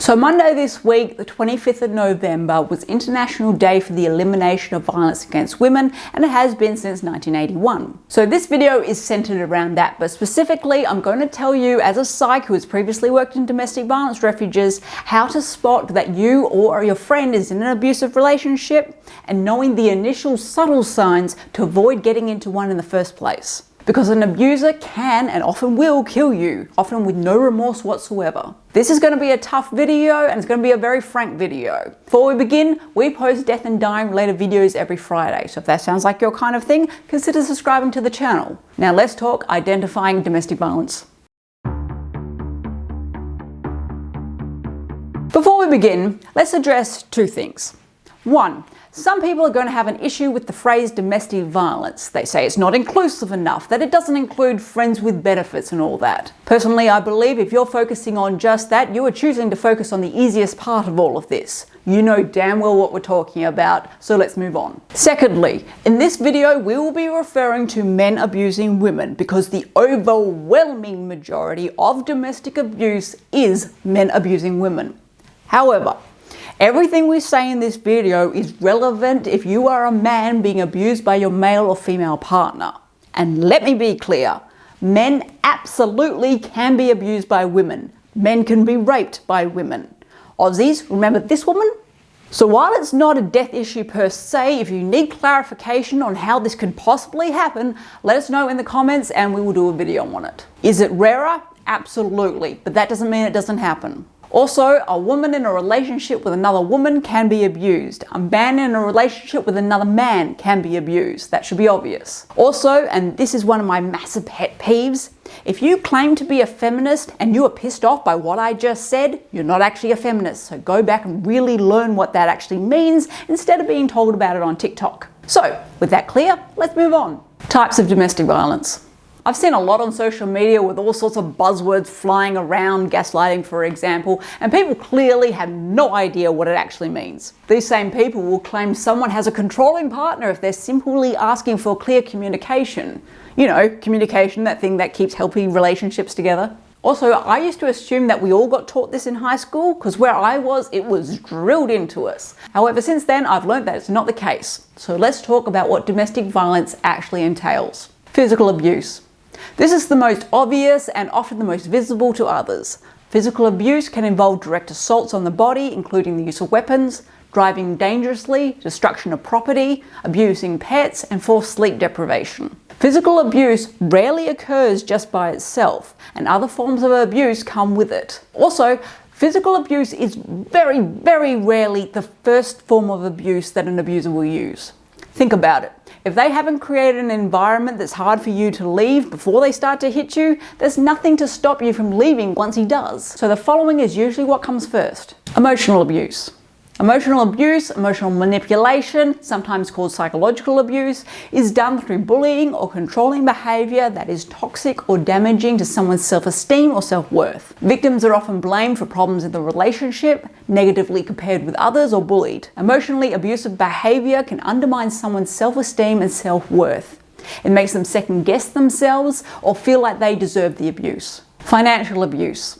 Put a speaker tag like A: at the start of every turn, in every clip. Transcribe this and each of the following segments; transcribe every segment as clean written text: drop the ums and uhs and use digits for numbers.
A: So Monday this week, the 25th of November, was International Day for the Elimination of Violence Against Women, and it has been since 1981. So this video is centered around that, but specifically I'm going to tell you, as a psych who has previously worked in domestic violence refuges, how to spot that you or your friend is in an abusive relationship and knowing the initial subtle signs to avoid getting into one in the first place. Because an abuser can and often will kill you, often with no remorse whatsoever. This is going to be a tough video and it's going to be a very frank video. Before we begin, we post death and dying related videos every Friday, so if that sounds like your kind of thing, consider subscribing to the channel. Now let's talk identifying domestic violence. Before we begin, let's address two things. One, some people are going to have an issue with the phrase domestic violence. They say it's not inclusive enough, that it doesn't include friends with benefits and all that. Personally, I believe if you're focusing on just that, you are choosing to focus on the easiest part of all of this. You know damn well what we're talking about, so let's move on. Secondly, in this video, we will be referring to men abusing women because the overwhelming majority of domestic abuse is men abusing women. However, everything we say in this video is relevant if you are a man being abused by your male or female partner. And let me be clear, men absolutely can be abused by women. Men can be raped by women. Aussies, remember this woman? So while it's not a death issue per se, if you need clarification on how this could possibly happen, let us know in the comments and we will do a video on it. Is it rarer? Absolutely, but that doesn't mean it doesn't happen. Also, a woman in a relationship with another woman can be abused. A man in a relationship with another man can be abused. That should be obvious. Also, and this is one of my massive pet peeves, if you claim to be a feminist and you are pissed off by what I just said, you're not actually a feminist. So go back and really learn what that actually means instead of being told about it on TikTok. So, with that clear, let's move on. Types of domestic violence. I've seen a lot on social media with all sorts of buzzwords flying around, gaslighting for example, and people clearly have no idea what it actually means. These same people will claim someone has a controlling partner if they're simply asking for clear communication. You know, communication, that thing that keeps healthy relationships together. Also, I used to assume that we all got taught this in high school because where I was, it was drilled into us. However, since then, I've learned that it's not the case. So let's talk about what domestic violence actually entails. Physical abuse. This is the most obvious and often the most visible to others. Physical abuse can involve direct assaults on the body, including the use of weapons, driving dangerously, destruction of property, abusing pets, and forced sleep deprivation. Physical abuse rarely occurs just by itself, and other forms of abuse come with it. Also, physical abuse is very, very rarely the first form of abuse that an abuser will use. Think about it. If they haven't created an environment that's hard for you to leave before they start to hit you, there's nothing to stop you from leaving once he does. So the following is usually what comes first. Emotional abuse. Emotional abuse, emotional manipulation, sometimes called psychological abuse, is done through bullying or controlling behavior that is toxic or damaging to someone's self-esteem or self-worth. Victims are often blamed for problems in the relationship, negatively compared with others, or bullied. Emotionally abusive behavior can undermine someone's self-esteem and self-worth. It makes them second-guess themselves or feel like they deserve the abuse. Financial abuse.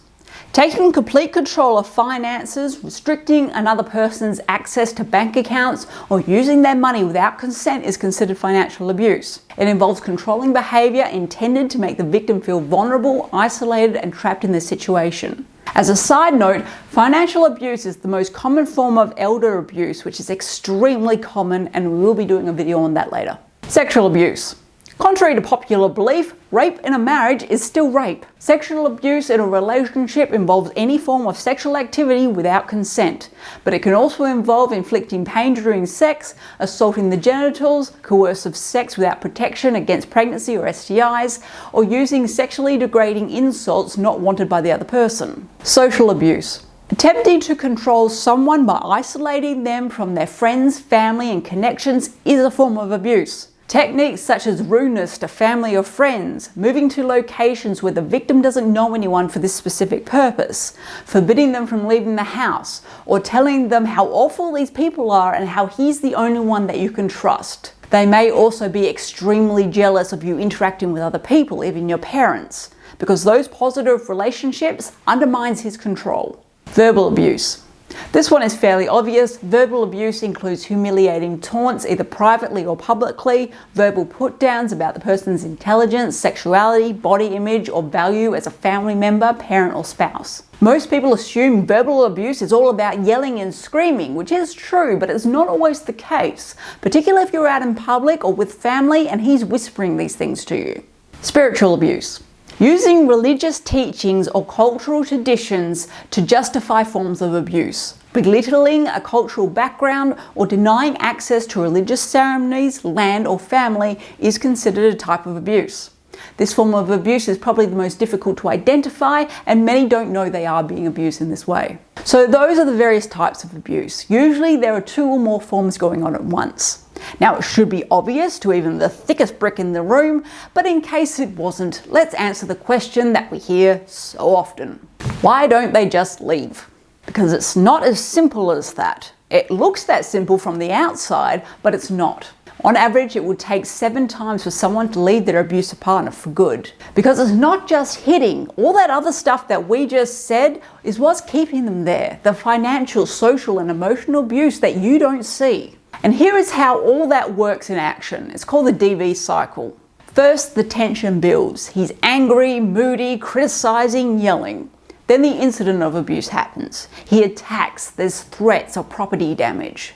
A: Taking complete control of finances, restricting another person's access to bank accounts, or using their money without consent is considered financial abuse. It involves controlling behavior intended to make the victim feel vulnerable, isolated, and trapped in their situation. As a side note, financial abuse is the most common form of elder abuse, which is extremely common, and we will be doing a video on that later. Sexual abuse. Contrary to popular belief, rape in a marriage is still rape. Sexual abuse in a relationship involves any form of sexual activity without consent, but it can also involve inflicting pain during sex, assaulting the genitals, coercive sex without protection against pregnancy or STIs, or using sexually degrading insults not wanted by the other person. Social abuse. Attempting to control someone by isolating them from their friends, family, and connections is a form of abuse. Techniques such as rudeness to family or friends, moving to locations where the victim doesn't know anyone for this specific purpose, forbidding them from leaving the house, or telling them how awful these people are and how he's the only one that you can trust. They may also be extremely jealous of you interacting with other people, even your parents, because those positive relationships undermines his control. Verbal abuse. This one is fairly obvious. Verbal abuse includes humiliating taunts, either privately or publicly, verbal put-downs about the person's intelligence, sexuality, body image, or value as a family member, parent, or spouse. Most people assume verbal abuse is all about yelling and screaming, which is true, but it's not always the case, particularly if you're out in public or with family and he's whispering these things to you. Spiritual abuse. Using religious teachings or cultural traditions to justify forms of abuse. Belittling a cultural background or denying access to religious ceremonies, land, or family is considered a type of abuse. This form of abuse is probably the most difficult to identify, and many don't know they are being abused in this way. So those are the various types of abuse. Usually there are 2 or more forms going on at once. Now, it should be obvious to even the thickest brick in the room, but in case it wasn't, let's answer the question that we hear so often. Why don't they just leave? Because it's not as simple as that. It looks that simple from the outside, but it's not. On average, it would take 7 times for someone to leave their abusive partner for good. Because it's not just hitting. All that other stuff that we just said is what's keeping them there. The financial, social, and emotional abuse that you don't see. And here is how all that works in action. It's called the DV cycle. First, the tension builds. He's angry, moody, criticizing, yelling. Then the incident of abuse happens. He attacks, there's threats or property damage.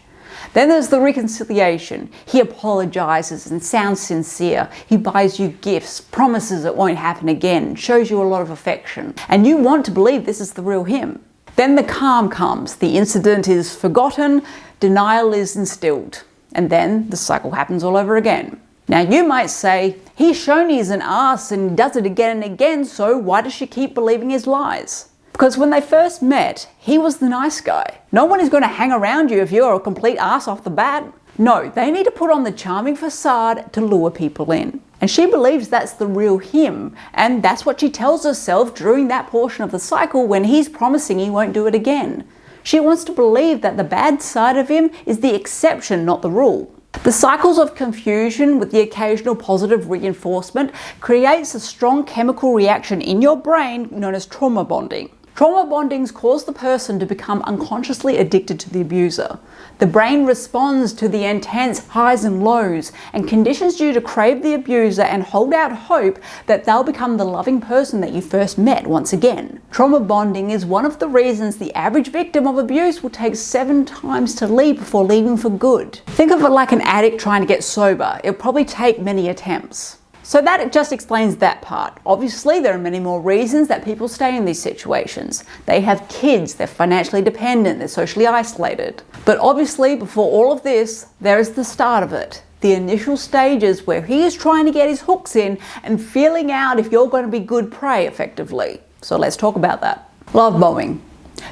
A: Then there's the reconciliation. He apologizes and sounds sincere. He buys you gifts, promises it won't happen again, shows you a lot of affection. And you want to believe this is the real him. Then the calm comes. The incident is forgotten, denial is instilled, and then the cycle happens all over again. Now you might say, he's shown he's an ass and does it again and again, so why does she keep believing his lies? Because when they first met, he was the nice guy. No one is going to hang around you if you're a complete ass off the bat. No, they need to put on the charming facade to lure people in. And she believes that's the real him, and that's what she tells herself during that portion of the cycle when he's promising he won't do it again. She wants to believe that the bad side of him is the exception, not the rule. The cycles of confusion with the occasional positive reinforcement creates a strong chemical reaction in your brain known as trauma bonding. Trauma bondings cause the person to become unconsciously addicted to the abuser. The brain responds to the intense highs and lows and conditions you to crave the abuser and hold out hope that they'll become the loving person that you first met once again. Trauma bonding is one of the reasons the average victim of abuse will take 7 times to leave before leaving for good. Think of it like an addict trying to get sober. It'll probably take many attempts. So that just explains that part. Obviously, there are many more reasons that people stay in these situations. They have kids, they're financially dependent, they're socially isolated. But obviously, before all of this, there is the start of it. The initial stages where he is trying to get his hooks in and feeling out if you're going to be good prey effectively. So let's talk about that. Love bombing.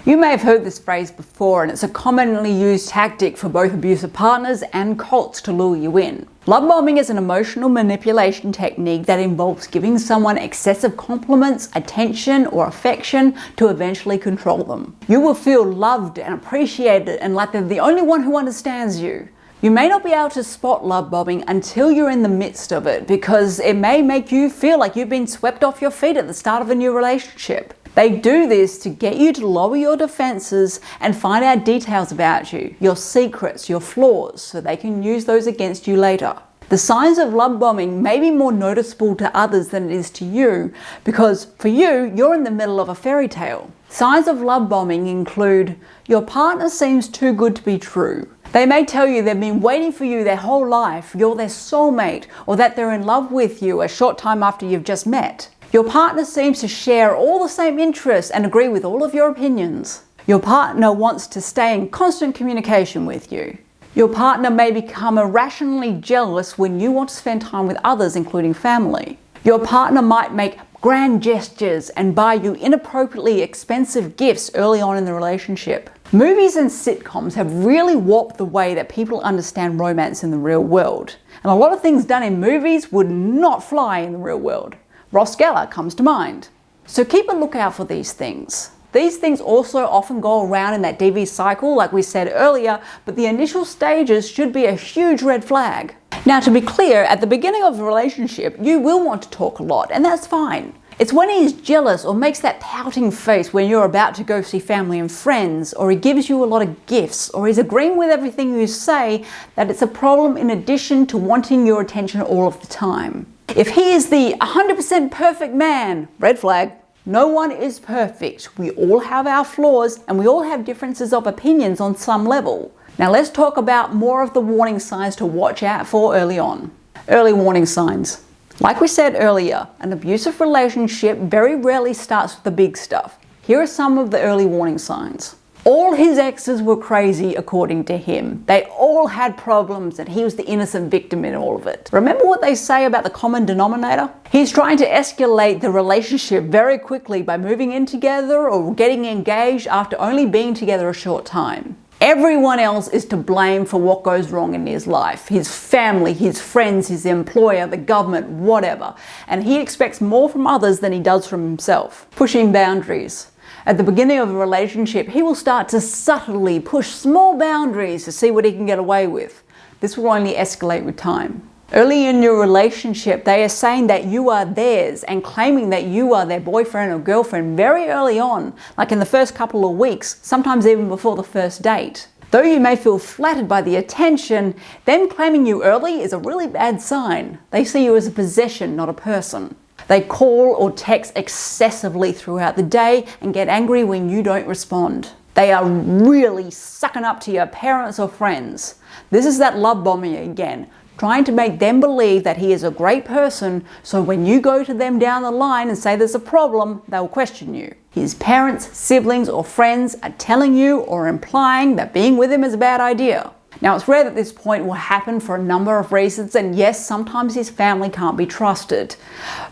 A: You may have heard this phrase before, and it's a commonly used tactic for both abusive partners and cults to lure you in. Love bombing is an emotional manipulation technique that involves giving someone excessive compliments, attention, or affection to eventually control them. You will feel loved and appreciated and like they're the only one who understands you. You may not be able to spot love bombing until you're in the midst of it, because it may make you feel like you've been swept off your feet at the start of a new relationship. They do this to get you to lower your defenses and find out details about you, your secrets, your flaws, so they can use those against you later. The signs of love bombing may be more noticeable to others than it is to you, because for you, you're in the middle of a fairy tale. Signs of love bombing include your partner seems too good to be true. They may tell you they've been waiting for you their whole life, you're their soulmate, or that they're in love with you a short time after you've just met. Your partner seems to share all the same interests and agree with all of your opinions. Your partner wants to stay in constant communication with you. Your partner may become irrationally jealous when you want to spend time with others, including family. Your partner might make grand gestures and buy you inappropriately expensive gifts early on in the relationship. Movies and sitcoms have really warped the way that people understand romance in the real world. And a lot of things done in movies would not fly in the real world. Ross Geller comes to mind. So keep a lookout for these things. These things also often go around in that DV cycle, like we said earlier, but the initial stages should be a huge red flag. Now, to be clear, at the beginning of a relationship, you will want to talk a lot, and that's fine. It's when he's jealous or makes that pouting face when you're about to go see family and friends, or he gives you a lot of gifts, or he's agreeing with everything you say, that it's a problem in addition to wanting your attention all of the time. If he is the 100% perfect man, red flag. No one is perfect. We all have our flaws and we all have differences of opinions on some level. Now let's talk about more of the warning signs to watch out for early on. Early warning signs. Like we said earlier, an abusive relationship very rarely starts with the big stuff. Here are some of the early warning signs. All his exes were crazy according to him. They all had problems and he was the innocent victim in all of it. Remember what they say about the common denominator? He's trying to escalate the relationship very quickly by moving in together or getting engaged after only being together a short time. Everyone else is to blame for what goes wrong in his life. His family, his friends, his employer, the government, whatever. And he expects more from others than he does from himself. Pushing boundaries. At the beginning of a relationship, he will start to subtly push small boundaries to see what he can get away with. This will only escalate with time. Early in your relationship, they are saying that you are theirs and claiming that you are their boyfriend or girlfriend very early on, like in the first couple of weeks, sometimes even before the first date. Though you may feel flattered by the attention, them claiming you early is a really bad sign. They see you as a possession, not a person. They call or text excessively throughout the day and get angry when you don't respond. They are really sucking up to your parents or friends. This is that love bombing again, trying to make them believe that he is a great person, so when you go to them down the line and say there's a problem, they'll question you. His parents, siblings, or friends are telling you or implying that being with him is a bad idea. Now, it's rare that this point will happen for a number of reasons, and yes, sometimes his family can't be trusted.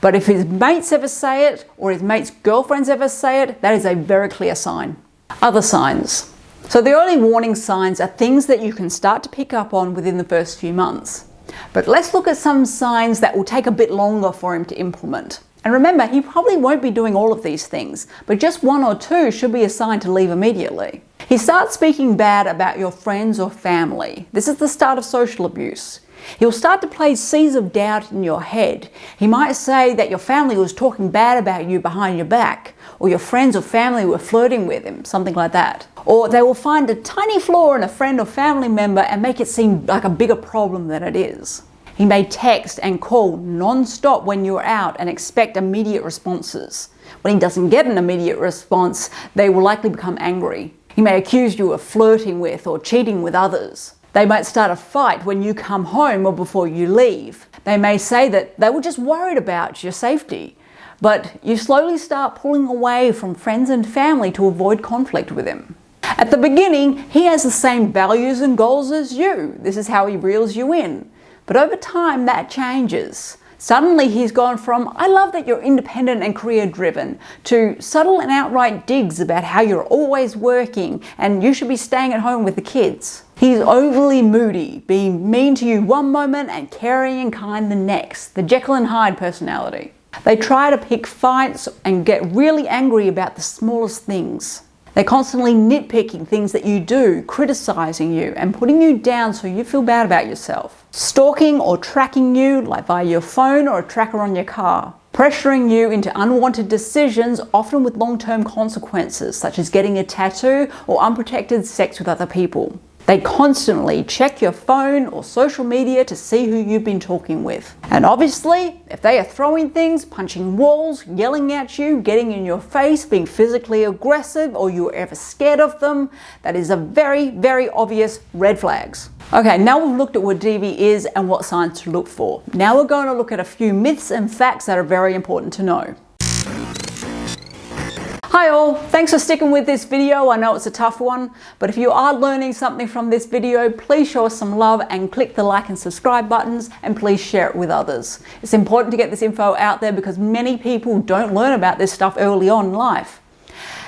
A: But if his mates ever say it, or his mates' girlfriends ever say it, that is a very clear sign. Other signs. So the early warning signs are things that you can start to pick up on within the first few months. But let's look at some signs that will take a bit longer for him to implement. And remember, he probably won't be doing all of these things, but just one or two should be a sign to leave immediately. He starts speaking bad about your friends or family. This is the start of social abuse. He'll start to play seeds of doubt in your head. He might say that your family was talking bad about you behind your back, or your friends or family were flirting with him, something like that. Or they will find a tiny flaw in a friend or family member and make it seem like a bigger problem than it is. He may text and call non-stop when you're out and expect immediate responses. When he doesn't get an immediate response, they will likely become angry. He may accuse you of flirting with or cheating with others. They might start a fight when you come home or before you leave. They may say that they were just worried about your safety. But you slowly start pulling away from friends and family to avoid conflict with him. At the beginning, he has the same values and goals as you. This is how he reels you in. But over time, that changes. Suddenly he's gone from, I love that you're independent and career driven, to subtle and outright digs about how you're always working and you should be staying at home with the kids. He's overly moody, being mean to you one moment and caring and kind the next, the Jekyll and Hyde personality. They try to pick fights and get really angry about the smallest things. They're constantly nitpicking things that you do, criticizing you and putting you down so you feel bad about yourself. Stalking or tracking you, like via your phone or a tracker on your car. Pressuring you into unwanted decisions, often with long-term consequences, such as getting a tattoo or unprotected sex with other people. They constantly check your phone or social media to see who you've been talking with. And obviously, if they are throwing things, punching walls, yelling at you, getting in your face, being physically aggressive, or you're ever scared of them, that is a very, very obvious red flags. Okay, now we've looked at what DV is and what signs to look for. Now we're going to look at a few myths and facts that are very important to know. Hi all, thanks for sticking with this video. I know it's a tough one, but if you are learning something from this video, please show us some love and click the like and subscribe buttons, and please share it with others. It's important to get this info out there because many people don't learn about this stuff early on in life.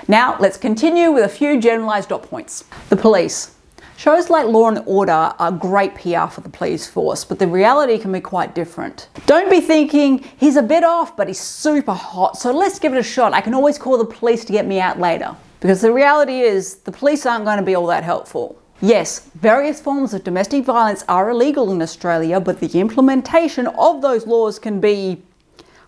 A: Now let's continue with a few generalized dot points. The police. Shows like Law and Order are great PR for the police force, but the reality can be quite different. Don't be thinking, he's a bit off, but he's super hot, so let's give it a shot. I can always call the police to get me out later. Because the reality is, the police aren't going to be all that helpful. Yes, various forms of domestic violence are illegal in Australia, but the implementation of those laws can be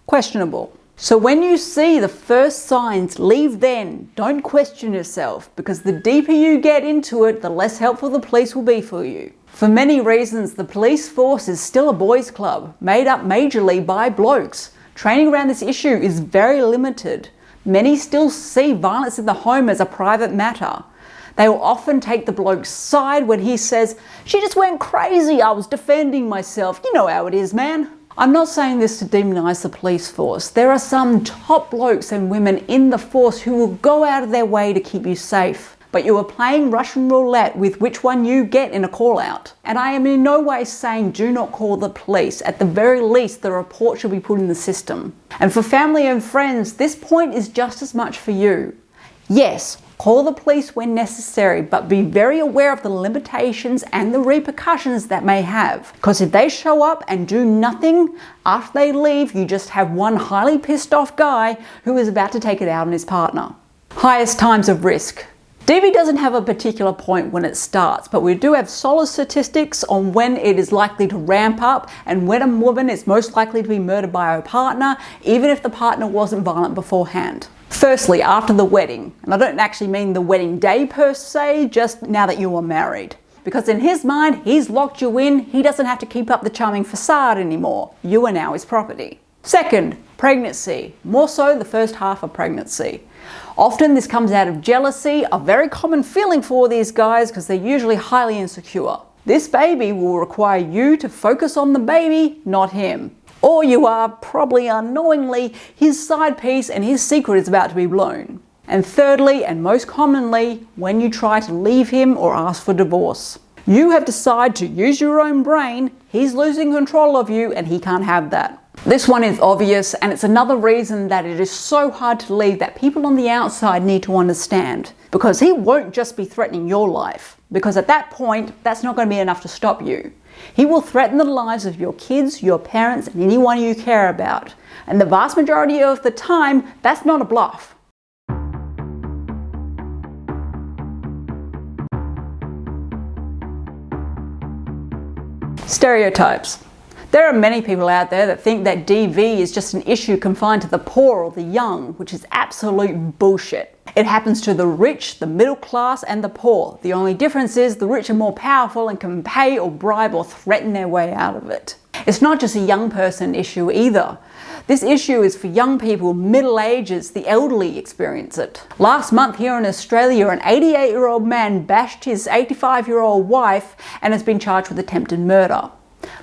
A: questionable. So when you see the first signs, leave then. Don't question yourself, because the deeper you get into it, the less helpful the police will be for you. For many reasons, the police force is still a boys' club, made up majorly by blokes. Training around this issue is very limited. Many still see violence in the home as a private matter. They will often take the bloke's side when he says, "She just went crazy, I was defending myself. You know how it is, man." I'm not saying this to demonise the police force. There are some top blokes and women in the force who will go out of their way to keep you safe. But you are playing Russian roulette with which one you get in a call out. And I am in no way saying do not call the police. At the very least, the report should be put in the system. And for family and friends, this point is just as much for you. Yes, call the police when necessary, but be very aware of the limitations and the repercussions that may have. Because if they show up and do nothing, after they leave, you just have one highly pissed off guy who is about to take it out on his partner. Highest times of risk. DV doesn't have a particular point when it starts, but we do have solid statistics on when it is likely to ramp up and when a woman is most likely to be murdered by her partner, even if the partner wasn't violent beforehand. Firstly, after the wedding, and I don't actually mean the wedding day per se, just now that you are married. Because in his mind, he's locked you in, he doesn't have to keep up the charming facade anymore. You are now his property. Second, pregnancy, more so the first half of pregnancy. Often this comes out of jealousy, a very common feeling for these guys because they're usually highly insecure. This baby will require you to focus on the baby, not him. Or you are probably unknowingly his side piece and his secret is about to be blown. And thirdly, and most commonly, when you try to leave him or ask for divorce. You have decided to use your own brain, he's losing control of you and he can't have that. This one is obvious, and it's another reason that it is so hard to leave that people on the outside need to understand. Because he won't just be threatening your life, because at that point, that's not going to be enough to stop you. He will threaten the lives of your kids, your parents, and anyone you care about. And the vast majority of the time, that's not a bluff. Stereotypes. There are many people out there that think that DV is just an issue confined to the poor or the young, which is absolute bullshit. It happens to the rich, the middle class, and the poor. The only difference is the rich are more powerful and can pay or bribe or threaten their way out of it. It's not just a young person issue either. This issue is for young people, middle ages, the elderly experience it. Last month here in Australia, an 88-year-old man bashed his 85-year-old wife and has been charged with attempted murder.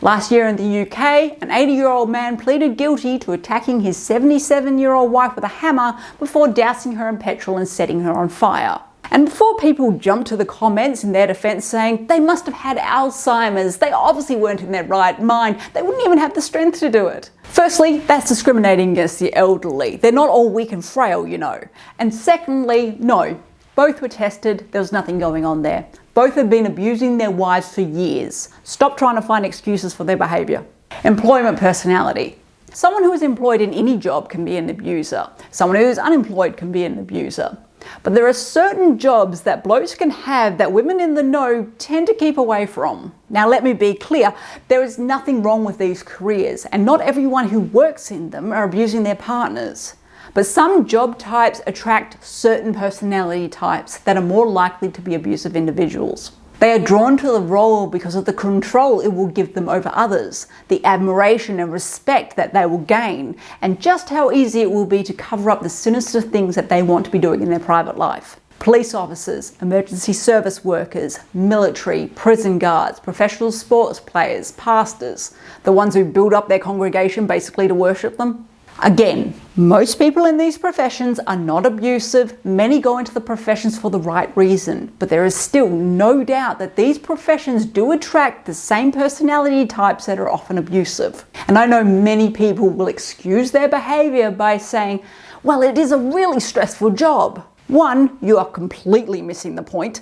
A: Last year in the UK, an 80-year-old man pleaded guilty to attacking his 77-year-old wife with a hammer before dousing her in petrol and setting her on fire. And before people jump to the comments in their defense saying they must have had Alzheimer's, they obviously weren't in their right mind, they wouldn't even have the strength to do it. Firstly, that's discriminating against the elderly. They're not all weak and frail, you know. And secondly, no, both were tested, there was nothing going on there. Both have been abusing their wives for years. Stop trying to find excuses for their behaviour. Employment personality. Someone who is employed in any job can be an abuser. Someone who is unemployed can be an abuser. But there are certain jobs that blokes can have that women in the know tend to keep away from. Now let me be clear, there is nothing wrong with these careers, and not everyone who works in them are abusing their partners. But some job types attract certain personality types that are more likely to be abusive individuals. They are drawn to the role because of the control it will give them over others, the admiration and respect that they will gain, and just how easy it will be to cover up the sinister things that they want to be doing in their private life. Police officers, emergency service workers, military, prison guards, professional sports players, pastors, the ones who build up their congregation basically to worship them. Again, most people in these professions are not abusive. Many go into the professions for the right reason, but there is still no doubt that these professions do attract the same personality types that are often abusive. And I know many people will excuse their behavior by saying, well, it is a really stressful job. One, you are completely missing the point.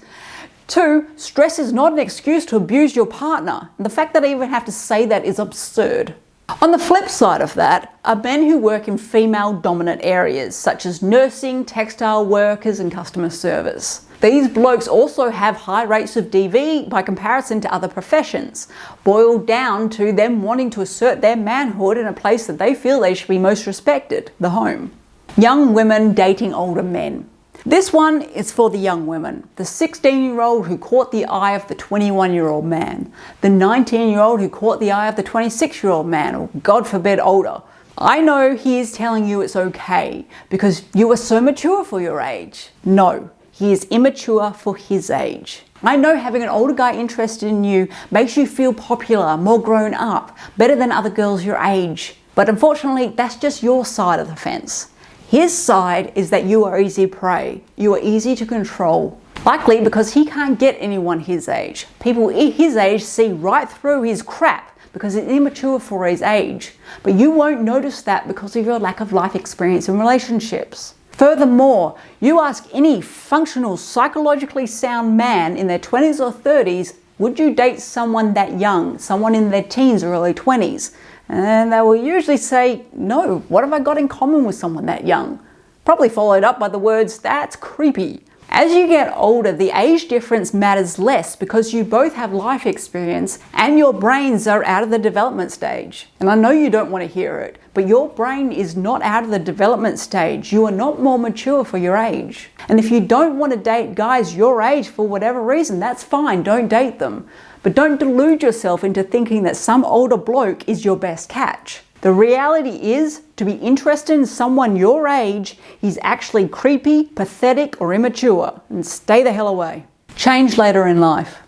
A: Two, stress is not an excuse to abuse your partner. And the fact that I even have to say that is absurd. On the flip side of that are men who work in female-dominant areas such as nursing, textile workers and customer service. These blokes also have high rates of DV by comparison to other professions, boiled down to them wanting to assert their manhood in a place that they feel they should be most respected, the home. Young women dating older men. This one is for the young women, the 16-year-old who caught the eye of the 21-year-old man, the 19-year-old who caught the eye of the 26-year-old man, or God forbid older. I know he is telling you it's okay because you are so mature for your age. No, he is immature for his age. I know having an older guy interested in you makes you feel popular, more grown up, better than other girls your age. But unfortunately, that's just your side of the fence. His side is that you are easy prey. You are easy to control. Likely because he can't get anyone his age. People his age see right through his crap because it's immature for his age. But you won't notice that because of your lack of life experience in relationships. Furthermore, you ask any functional, psychologically sound man in their 20s or 30s, would you date someone that young, someone in their teens or early 20s? And they will usually say, no, what have I got in common with someone that young? Probably followed up by the words, that's creepy. As you get older, the age difference matters less because you both have life experience and your brains are out of the development stage. And I know you don't want to hear it, but your brain is not out of the development stage. You are not more mature for your age. And if you don't want to date guys your age for whatever reason, that's fine, don't date them. But don't delude yourself into thinking that some older bloke is your best catch. The reality is, to be interested in someone your age, he's actually creepy, pathetic, or immature, and stay the hell away. Change later in life.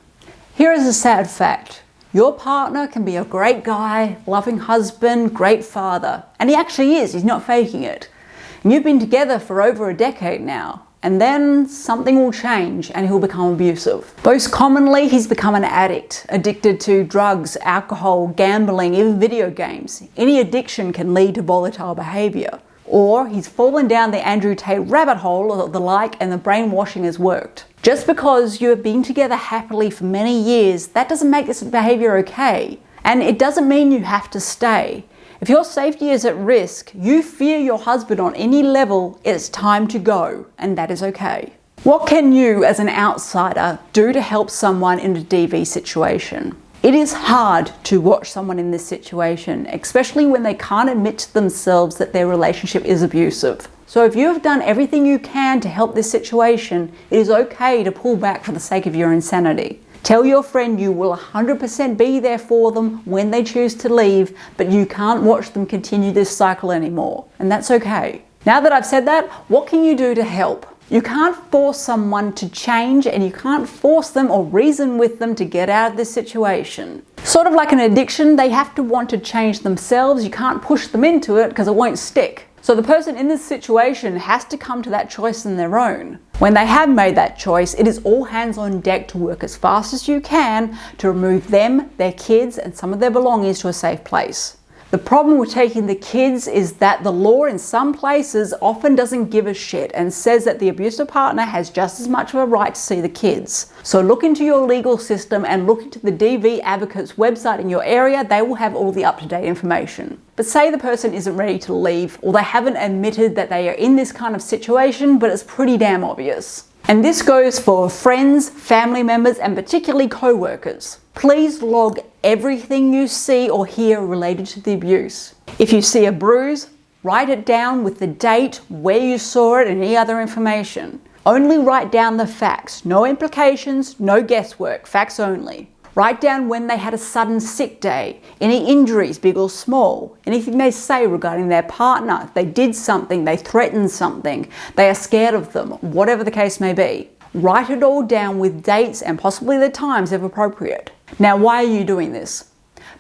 A: Here is a sad fact. Your partner can be a great guy, loving husband, great father, and he actually is, he's not faking it. And you've been together for over a decade now. And then something will change and he'll become abusive. Most commonly, he's become an addict, addicted to drugs, alcohol, gambling, even video games. Any addiction can lead to volatile behavior. Or he's fallen down the Andrew Tate rabbit hole or the like and the brainwashing has worked. Just because you have been together happily for many years, that doesn't make this behavior okay. And it doesn't mean you have to stay. If your safety is at risk, you fear your husband on any level, it's time to go, and that is okay. What can you, as an outsider, do to help someone in a DV situation? It is hard to watch someone in this situation, especially when they can't admit to themselves that their relationship is abusive. So if you have done everything you can to help this situation, it is okay to pull back for the sake of your insanity. Tell your friend you will 100% be there for them when they choose to leave, but you can't watch them continue this cycle anymore, and that's okay. Now that I've said that, what can you do to help? You can't force someone to change and you can't force them or reason with them to get out of this situation. Sort of like an addiction, they have to want to change themselves. You can't push them into it because it won't stick. So the person in this situation has to come to that choice on their own. When they have made that choice, it is all hands on deck to work as fast as you can to remove them, their kids, and some of their belongings to a safe place. The problem with taking the kids is that the law in some places often doesn't give a shit and says that the abusive partner has just as much of a right to see the kids. So look into your legal system and look into the DV Advocate's website in your area. They will have all the up-to-date information. But say the person isn't ready to leave or they haven't admitted that they are in this kind of situation, but it's pretty damn obvious. And this goes for friends, family members, and particularly co-workers. Please log everything you see or hear related to the abuse. If you see a bruise, write it down with the date, where you saw it, and any other information. Only write down the facts. No implications, no guesswork, facts only. Write down when they had a sudden sick day, any injuries, big or small, anything they say regarding their partner, they did something, they threatened something, they are scared of them, whatever the case may be. Write it all down with dates and possibly the times if appropriate. Now, why are you doing this?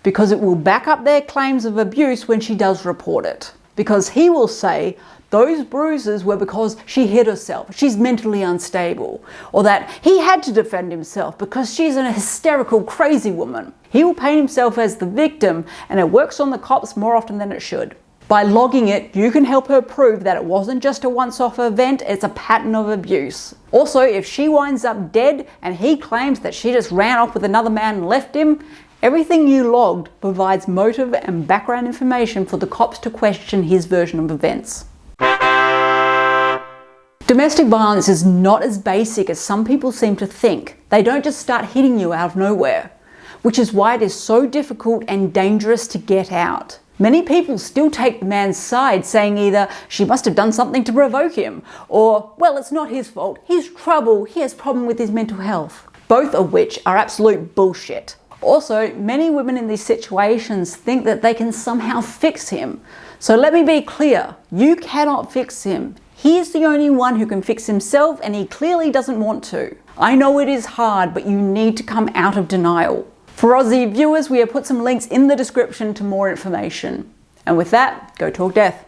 A: Because it will back up their claims of abuse when she does report it. Because he will say, those bruises were because she hit herself, she's mentally unstable, or that he had to defend himself because she's an hysterical, crazy woman. He will paint himself as the victim, and it works on the cops more often than it should. By logging it, you can help her prove that it wasn't just a once-off event, it's a pattern of abuse. Also, if she winds up dead and he claims that she just ran off with another man and left him, Everything you logged provides motive and background information for the cops to question his version of events. Domestic violence is not as basic as some people seem to think. They don't just start hitting you out of nowhere, which is why it is so difficult and dangerous to get out. Many people still take the man's side, saying either she must have done something to provoke him, or, well, it's not his fault, he's trouble, he has a problem with his mental health. Both of which are absolute bullshit. Also, many women in these situations think that they can somehow fix him. So let me be clear, you cannot fix him. He is the only one who can fix himself, and he clearly doesn't want to. I know it is hard, but you need to come out of denial. For Aussie viewers, we have put some links in the description to more information. And with that, go talk death.